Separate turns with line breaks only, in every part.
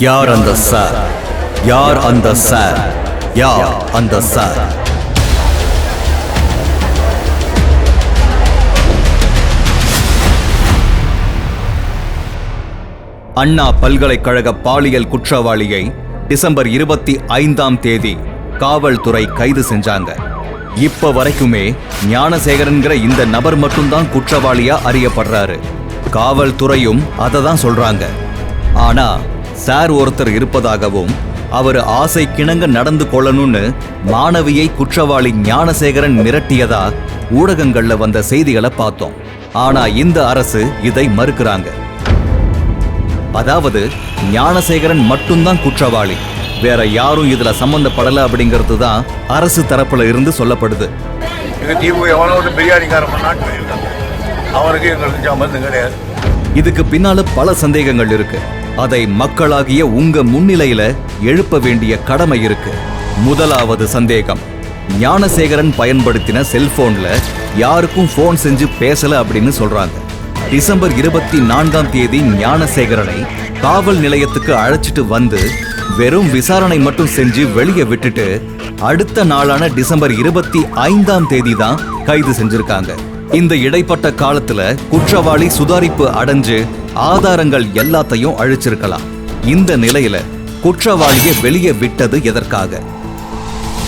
யார் அந்த சார்? யார் அந்த சார்? யார் அந்த சார்? அண்ணா பல்கலைக்கழக பாலியல் குற்றவாளியை டிசம்பர் 25 காவல்துறை கைது செஞ்சாங்க. இப்ப வரைக்குமே ஞானசேகரன்கிற இந்த நபர் மட்டும்தான் குற்றவாளியா அறியப்படுறாரு. காவல்துறையும் அதை தான் சொல்றாங்க. ஆனா சார் ஒருத்தர் இருப்பதாகவும் அவர் ஆசை கிணங்க நடந்து கொள்ளணும்னு மாணவியை குற்றவாளி ஞானசேகரன் மிரட்டியதா ஊடகங்கள்ல வந்த செய்திகளை பார்த்தோம். ஆனா இந்த அரசு இதை மறுக்கிறாங்க. அதாவது ஞானசேகரன் மட்டும்தான் குற்றவாளி, வேற யாரும் இதுல சம்பந்தப்படல அப்படிங்கிறது தான் அரசு தரப்புல இருந்து சொல்லப்படுது. இதுக்கு பின்னால பல சந்தேகங்கள் இருக்கு. அதை மக்களாகிய உங்க முன்னிலையில எழுப்ப வேண்டிய கடமை இருக்கு. முதலாவது சந்தேகம், ஞானசேகரன் பயன்படுத்தின செல்போன்ல யாருக்கும் போன் செஞ்சு பேசல அப்படின்னு சொல்றாங்க. டிசம்பர் 24 ஞானசேகரனை காவல் நிலையத்துக்கு அழைச்சிட்டு வந்து வெறும் விசாரணை மட்டும் செஞ்சு வெளியே விட்டுட்டு அடுத்த நாளான டிசம்பர் 25 தான் கைது செஞ்சிருக்காங்க. இந்த இடைப்பட்ட காலத்துல குற்றவாளி சுதாரிப்பு அடைஞ்சு ஆதாரங்கள் எல்லாத்தையும் அழிச்சிருக்கலாம். இந்த நிலையில குற்றவாளியை வெளியே விட்டது எதற்காக?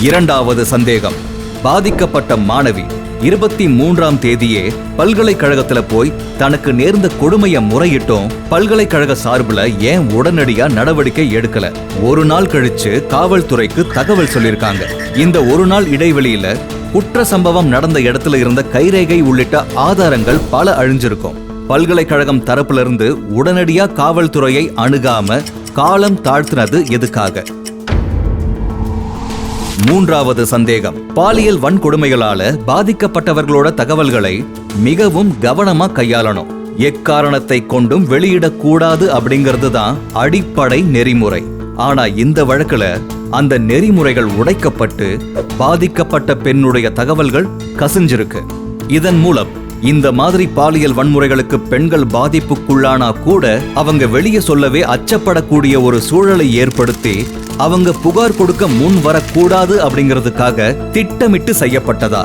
இரண்டாவது சந்தேகம், பாதிக்கப்பட்ட மாணவி 23 பல்கலைக்கழகத்துல போய் தனக்கு நேர்ந்த கொடுமையை முறையிட்டும் பல்கலைக்கழக சார்புல ஏன் உடனடியா நடவடிக்கை எடுக்கல? ஒரு நாள் கழிச்சு காவல்துறைக்கு தகவல் சொல்லியிருக்காங்க. இந்த ஒரு நாள் இடைவெளியில குற்ற சம்பவம் நடந்த இடத்துல இருந்த கைரேகை உள்ளிட்ட ஆதாரங்கள் பல அழிஞ்சிருக்கும். பல்கலைக்கழகம் தரப்புல இருந்து உடனடியா காவல்துறையை அணுகாம காலம் தாழ்த்தினது எதுக்காக? மூன்றாவது சந்தேகம், பாலியல் வன்கொடுமைகளால பாதிக்கப்பட்டவர்களோட தகவல்களை மிகவும் கவனமா கையாளணும். எக்காரணத்தை கொண்டும் வெளியிடக்கூடாது அப்படிங்கிறது தான் அடிப்படை நெறிமுறை. ஆனா இந்த வழக்குல அந்த நெறிமுறைகள் உடைக்கப்பட்டு பாதிக்கப்பட்ட பெண்ணுடைய தகவல்கள் கசிஞ்சிருக்கு. இதன் மூலம் இந்த மாதிரி பாலியல் வன்முறைகளுக்கு பெண்கள் பாதிப்புக்குள்ளானா கூட அவங்க வெளியே சொல்லவே அச்சப்படக்கூடிய ஒரு சூழலை ஏற்படுத்தி அவங்க புகார் கொடுக்க முன் வரக்கூடாது அப்படிங்கிறதுக்காக திட்டமிட்டு செய்யப்பட்டதா?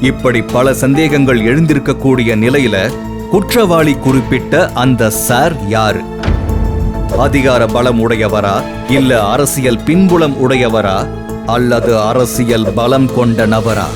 இப்படி பல சந்தேகங்கள் எழுந்திருக்கக்கூடிய நிலையில குற்றவாளி குறிப்பிட்ட அந்த சார் யாரு? அதிகார பலம் உடையவரா, இல்ல அரசியல் பின்புலம் உடையவரா, அல்லது அரசியல் பலம் கொண்ட நபரா?